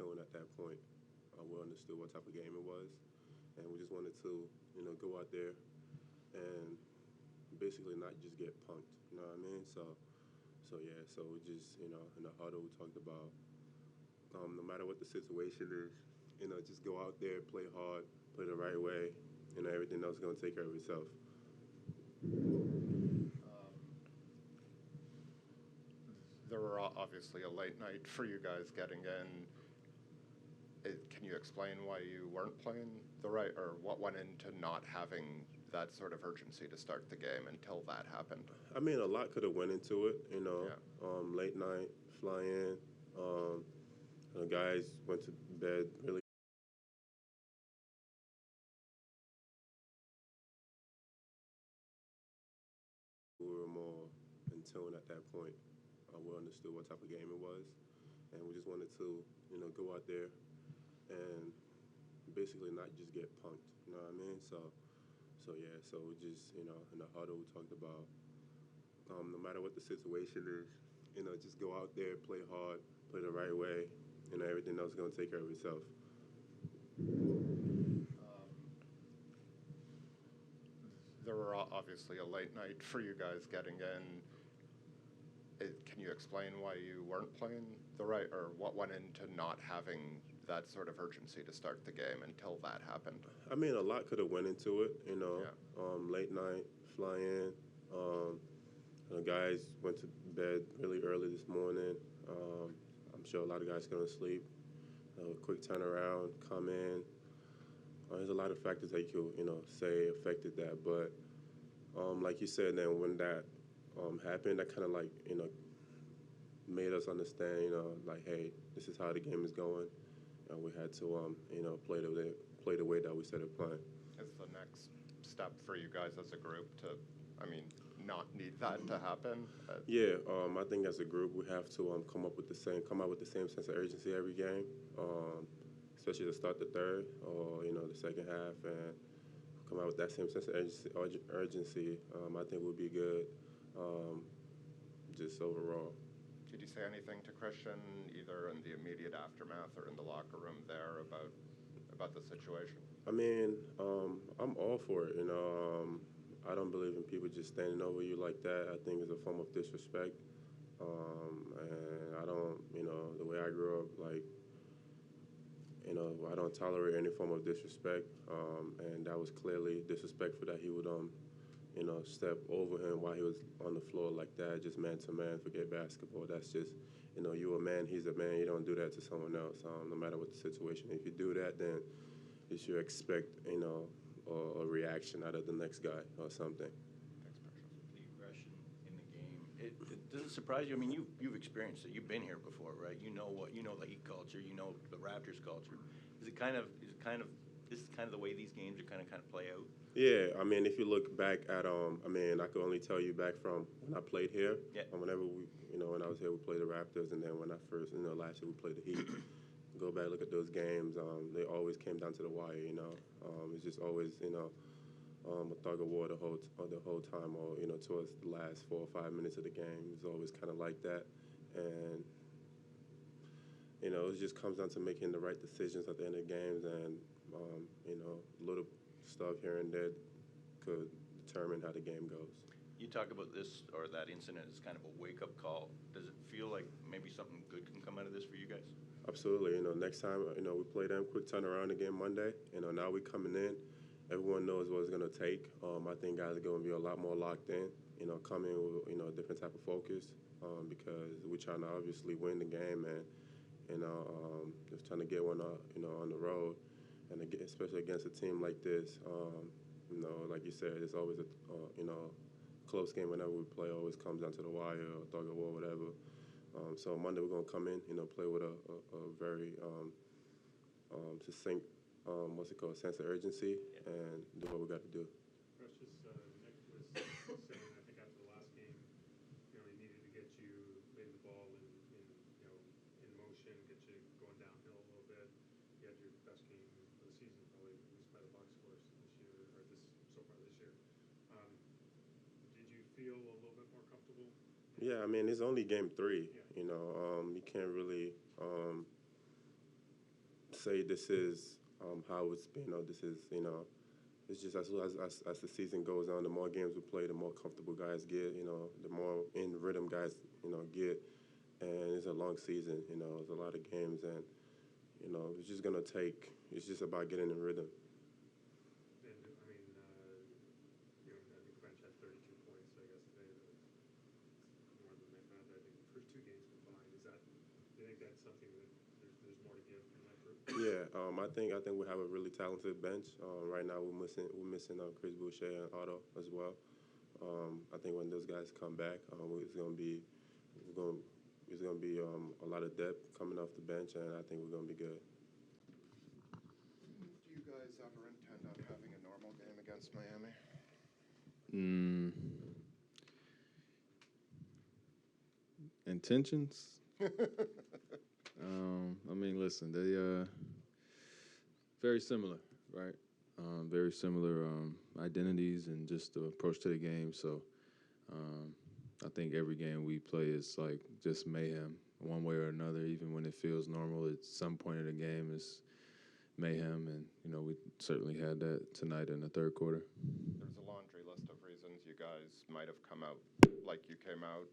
tune at that point. We understood what type of game it was, and we just wanted to, go out there and basically not just get punked. You know what I mean? So yeah. So we just, in the huddle, we talked about no matter what the situation is, just go out there, play hard, play the right way, everything else is gonna take care of itself. There were obviously a late night for you guys getting in. Can you explain why you weren't playing the right, or what went into not having that sort of urgency to start the game until that happened? I mean, a lot could have went into it, Yeah. late night, fly in. The guys went to bed really. We were more in tune at that point. We understood what type of game it was, and we just wanted to, go out there and basically not just get punked. You know what I mean? So yeah. So we just, in the huddle, we talked about no matter what the situation is, just go out there, play hard, play the right way, everything else is gonna take care of itself. There were obviously a late night for you guys getting in. Can you explain why you weren't playing the right, or what went into not having that sort of urgency to start the game until that happened? I mean, a lot could have went into it, Yeah. late night, fly in. The guys went to bed really early this morning. I'm sure a lot of guys going to sleep. Quick turnaround, come in. There's a lot of factors that you could, say affected that. But like you said, then when that happened, that kind of like, made us understand, like, hey, this is how the game is going. And we had to, play the way that we started playing. Is the next step for you guys as a group to, not need that to happen? Yeah, I think as a group we have to come out with the same sense of urgency every game, especially to start the third or the second half, and come out with that same sense of urgency. I think would be good, just overall. Did you say anything to Christian, either in the immediate aftermath or in the locker room there, about the situation? I mean, I'm all for it. I don't believe in people just standing over you like that. I think it's a form of disrespect. And I don't, the way I grew up, like, I don't tolerate any form of disrespect. And that was clearly disrespectful that he would, step over him while he was on the floor like that, just man to man, forget basketball. That's just, you a man, he's a man. You don't do that to someone else, no matter what the situation. If you do that, then you should expect, a reaction out of the next guy or something. The aggression in the game. It doesn't surprise you. I mean, you've experienced it. You've been here before, right? You know the Heat culture. You know the Raptors culture. Is it kind of this is kind of the way these games are kind of play out? Yeah, I mean, if you look back at, I could only tell you back from when I played here. Yeah. Whenever we, when I was here, we played the Raptors, and then when I first, last year we played the Heat. Go back, look at those games. They always came down to the wire. It's just always, a tug of war the whole time, or towards the last 4 or 5 minutes of the game. It's always kind of like that, and it just comes down to making the right decisions at the end of games, and little stuff here and there could determine how the game goes. You talk about this or that incident as kind of a wake-up call. Does it feel like maybe something good can come out of this for you guys? Absolutely. Next time, we play them, quick turnaround again Monday. Now we coming in. Everyone knows what it's going to take. I think guys are going to be a lot more locked in, come in with, a different type of focus, because we're trying to obviously win the game and, just trying to get one, on the road. And again, especially against a team like this, like you said, it's always a, close game whenever we play. Always comes down to the wire or tug of war, whatever. So Monday we're going to come in, play with a very succinct, sense of urgency, and do what we got to do. Precious, Nick was saying, I think after the last game, he needed to get you laying the ball in motion, get you going downhill a little bit. You had your best game of the season, probably, at least by the box scores this year, or so far this year. Did you feel a little bit more comfortable? Yeah, I mean, it's only game 3. Yeah. You can't really say this is how it's been. This is, it's just as the season goes on, the more games we play, the more comfortable guys get. The more in rhythm guys, get. And it's a long season. It's a lot of games, and it's just gonna take. It's just about getting in rhythm. And I mean, I think bench had 32 points, I guess today. More than they've had, I think, the first two games combined. Do you think that's something that there's more to give from that group? Yeah, I think we have a really talented bench. Right now we're missing Chris Boucher and Otto as well. I think when those guys come back, it's gonna be a lot of depth coming off the bench, and I think we're gonna be good. Do you guys ever intend on having a normal game against Miami? Intentions? I mean, listen, they very similar, right? Very similar identities and just the approach to the game. So I think every game we play is like just mayhem one way or another. Even when it feels normal, at some point in the game is mayhem. And, we certainly had that tonight in the third quarter. There's a laundry list of reasons you guys might have come out like you came out.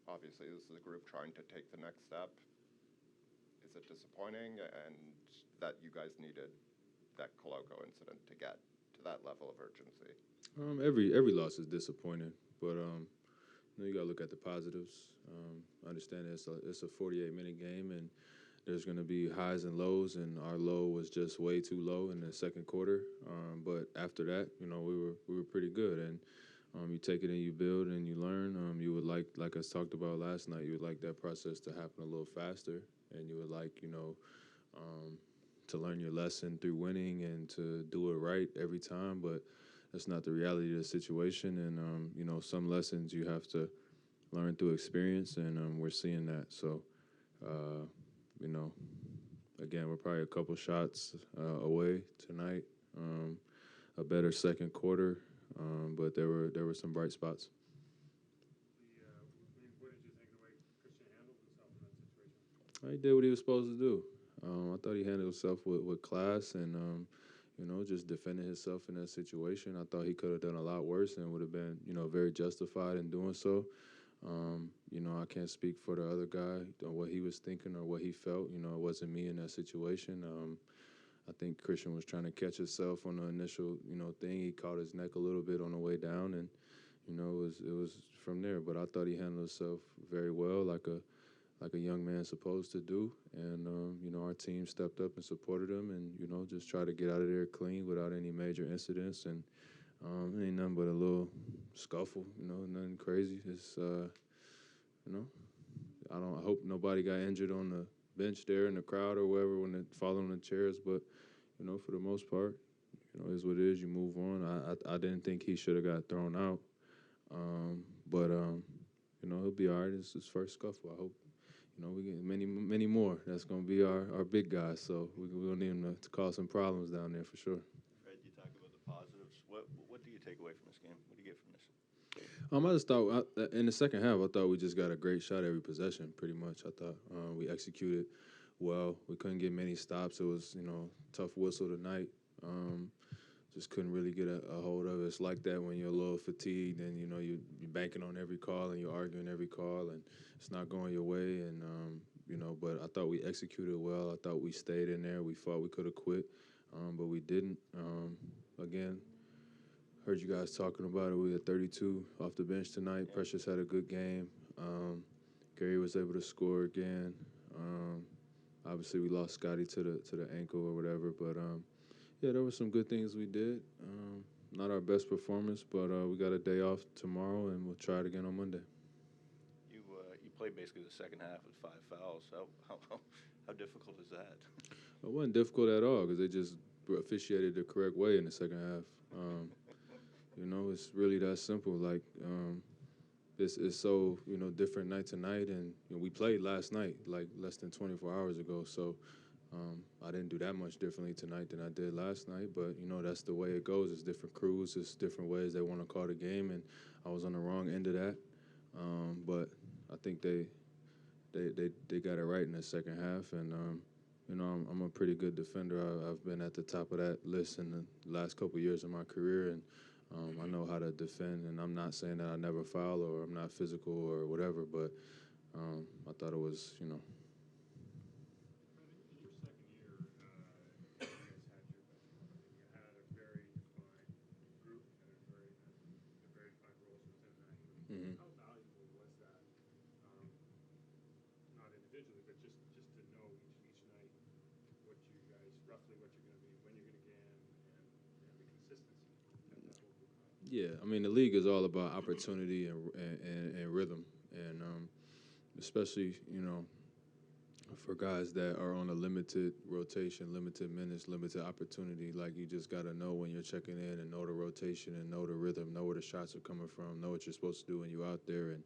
Obviously, this is a group trying to take the next step. Is it disappointing and that you guys needed that Coloco incident to get to that level of urgency? Every loss is disappointing, but you got to look at the positives. Understand it's a 48-minute game, and there's going to be highs and lows, and our low was just way too low in the second quarter. But after that, we were pretty good, and you take it and you build and you learn. You would like I talked about last night, you would like that process to happen a little faster, and you would like to learn your lesson through winning and to do it right every time. But that's not the reality of the situation, and some lessons you have to learn through experience, and we're seeing that. So, again, we're probably a couple shots away tonight. A better second quarter, but there were some bright spots. What did you think the way Christian handled himself in that situation? He did what he was supposed to do. I thought he handled himself with class and, just defending himself in that situation. I thought he could have done a lot worse and would have been, very justified in doing so. I can't speak for the other guy on what he was thinking or what he felt. It wasn't me in that situation. I think Christian was trying to catch himself on the initial, thing. He caught his neck a little bit on the way down, and, it was from there. But I thought he handled himself very well, like a young man supposed to do. And, our team stepped up and supported him and, just tried to get out of there clean without any major incidents. And it ain't nothing but a little scuffle, nothing crazy. It's, I hope nobody got injured on the bench there in the crowd or wherever when they fall on the chairs. But, for the most part, is what it is. You move on. I didn't think he should have got thrown out. But he'll be all right. It's his first scuffle. I hope, we get many more. That's going to be our big guy. So we'll need him to cause some problems down there for sure. Fred, you talk about the positives. What do you take away from this game? What do you get from this? I just thought in the second half, I thought we just got a great shot every possession, pretty much. I thought we executed well. We couldn't get many stops. It was, tough whistle tonight. Just couldn't really get a hold of it. It's like that when you're a little fatigued and, you're banking on every call and you're arguing every call and it's not going your way. And, but I thought we executed well. I thought we stayed in there. We fought. We could have quit, but we didn't. Again, heard you guys talking about it. We had 32 off the bench tonight. Yeah. Precious had a good game. Gary was able to score again. Obviously, we lost Scotty to the ankle or whatever, but yeah, there were some good things we did. Not our best performance, but we got a day off tomorrow, and we'll try it again on Monday. You played basically the second half with 5 fouls. How difficult is that? It wasn't difficult at all because they just officiated the correct way in the second half. It's really that simple. Like, it's so, different night to night. And we played last night, like less than 24 hours ago. So I didn't do that much differently tonight than I did last night. But, that's the way it goes. It's different crews. It's different ways they want to call the game. And I was on the wrong end of that. But I think they got it right in the second half. And, You know, I'm a pretty good defender. I've been at the top of that list in the last couple of years of my career, and I know how to defend. And I'm not saying that I never foul or I'm not physical or whatever, but I thought it was, you know. In your second year, you guys had your best player. You had a very defined group and a very defined roles within that group. Mhm. How valuable was that? Not individually, but just to know each night roughly what you're going to be, when you're going to get in, and the consistency that whole group had. Yeah, I mean, the league is all about opportunity and rhythm, and especially, you know, for guys that are on a limited rotation, limited minutes, limited opportunity. Like, you just got to know when you're checking in and know the rotation and know the rhythm, know where the shots are coming from, know what you're supposed to do when you're out there. And,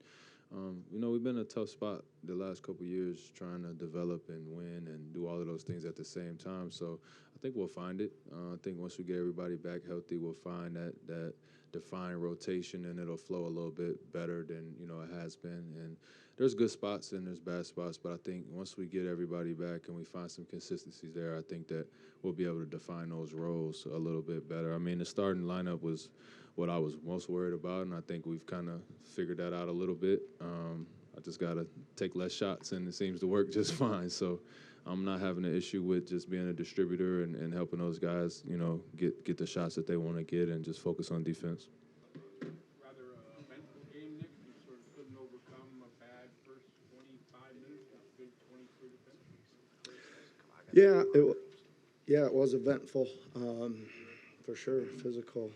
you know, we've been in a tough spot the last couple of years trying to develop and win and do all of those things at the same time. So I think we'll find it. I think once we get everybody back healthy, we'll find that defined rotation, and it'll flow a little bit better than, you know, it has been. And there's good spots and there's bad spots, but I think once we get everybody back and we find some consistencies there, I think that we'll be able to define those roles a little bit better. I mean, the starting lineup was what I was most worried about, and I think we've kind of figured that out a little bit. I just got to take less shots, and it seems to work just fine. So I'm not having an issue with just being a distributor and helping those guys, you know, get the shots that they want to get and just focus on defense. Rather eventful game, Nick. You sort of couldn't overcome a bad first 25 minutes and a good 23 to finish. Yeah, it was eventful, for sure, physical.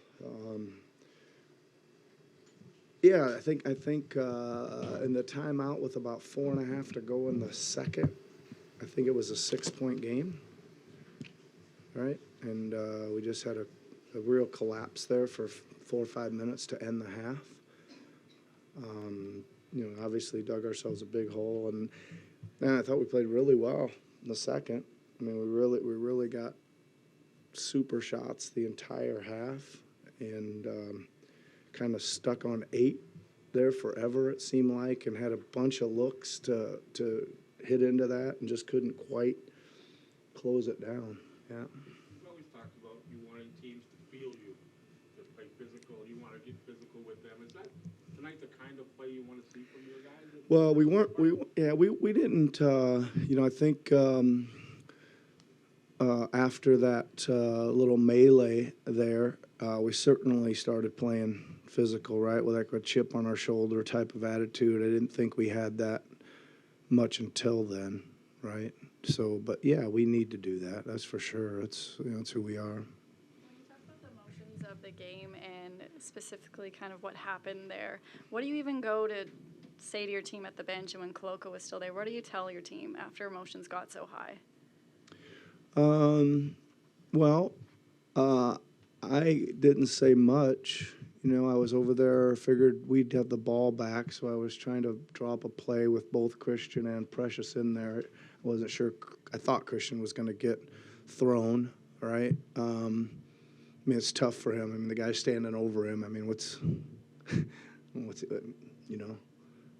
Yeah, I think in the timeout with about 4.5 to go in the second, I think it was a 6-point game, right? And we just had a real collapse there for 4 or 5 minutes to end the half. You know, obviously dug ourselves a big hole, and I thought we played really well in the second. I mean, we really got super shots the entire half, and kind of stuck on 8 there forever, it seemed like, and had a bunch of looks to hit into that and just couldn't quite close it down. Yeah. You've always talked about you wanting teams to feel you, to play physical. You want to get physical with them. Is that tonight the kind of play you want to see from your guys? Well, we didn't, you know, I think after that little melee there, we certainly started playing physical, right, with like a chip on our shoulder type of attitude. I didn't think we had that much until then, right? So, but yeah, we need to do that. That's for sure. It's, you know, it's who we are. When you talk about the emotions of the game and specifically kind of what happened there, what do you even go to say to your team at the bench, and when Koloko was still there, what do you tell your team after emotions got so high? Well, I didn't say much. You know, I was over there, figured we'd have the ball back, so I was trying to draw up a play with both Christian and Precious in there. I wasn't sure. I thought Christian was going to get thrown, right? I mean, it's tough for him. I mean, the guy's standing over him. I mean, what's you know,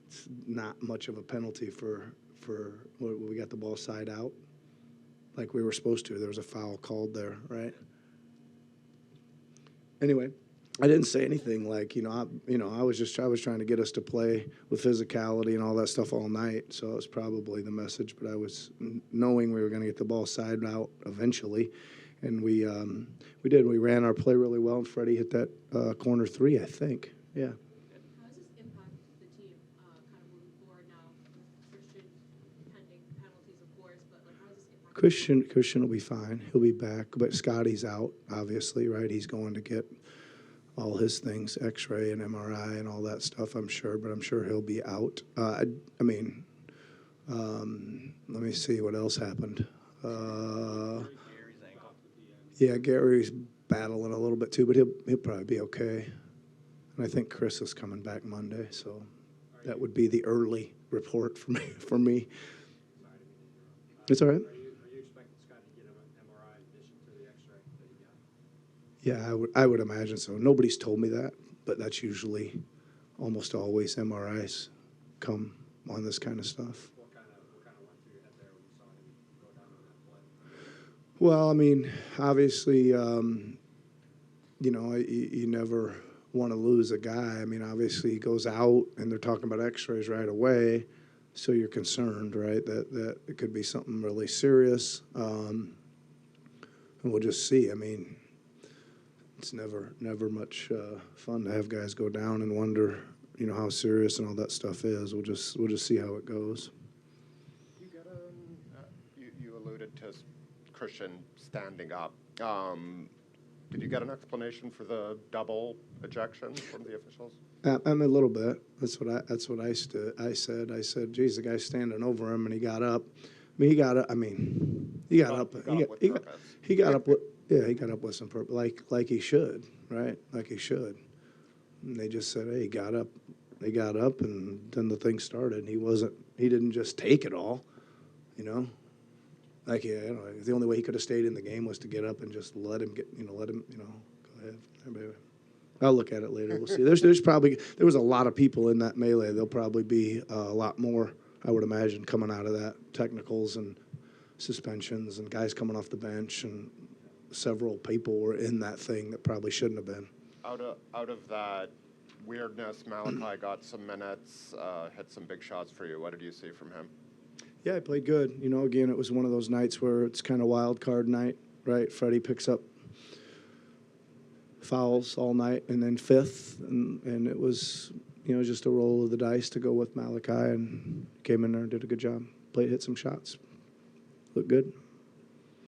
it's not much of a penalty for we got the ball side out like we were supposed to. There was a foul called there, right? Anyway, I didn't say anything like, I was trying to get us to play with physicality and all that stuff all night. So it was probably the message, but I was knowing we were going to get the ball side out eventually. And we did. We ran our play really well, and Freddie hit that corner 3, I think. Yeah. How does this impact the team, kind of moving forward now? Christian pending penalties, of course, but like, how does this impact? Christian will be fine. He'll be back, but Scotty's out, obviously, right? He's going to get all his things, X-ray and MRI and all that stuff, I'm sure, but I'm sure he'll be out. Let me see what else happened. Yeah, Gary's battling a little bit too, but he'll probably be okay. And I think Chris is coming back Monday, so that would be the early report for me. It's all right. Are you expecting Scott to get him an MRI in addition to the X-ray that he got? Yeah, I would imagine so. Nobody's told me that, but that's usually almost always MRIs come on this kind of stuff. What kind of went through your head there when you saw him go down on that play? Well, I mean, obviously, you never want to lose a guy. I mean, obviously, he goes out and they're talking about X-rays right away, so you're concerned, right? That it could be something really serious, and we'll just see. I mean, it's never much fun to have guys go down and wonder, how serious and all that stuff is. We'll just see how it goes. You get you alluded to Christian standing up. Did you get an explanation for the double ejection from the officials? I'm a little bit. That's what I said. I said, geez, the guy's standing over him, and he got up. I mean, he got up. He got up. He got up with some purpose, like he should, right? Like he should. And they just said, hey, he got up. They got up, and then the thing started. And he didn't just take it all, Like, the only way he could have stayed in the game was to get up and just let him, go ahead. I'll look at it later. We'll see. There was a lot of people in that melee. There'll probably be a lot more, I would imagine, coming out of that. Technicals and suspensions and guys coming off the bench, and several people were in that thing that probably shouldn't have been. Out of that weirdness, Malachi got some minutes, hit some big shots for you. What did you see from him? Yeah, he played good. Again, it was one of those nights where it's kind of wild card night, right? Freddie picks up fouls all night, and then fifth, and it was, just a roll of the dice to go with Malachi, and came in there and did a good job. Hit some shots. Looked good.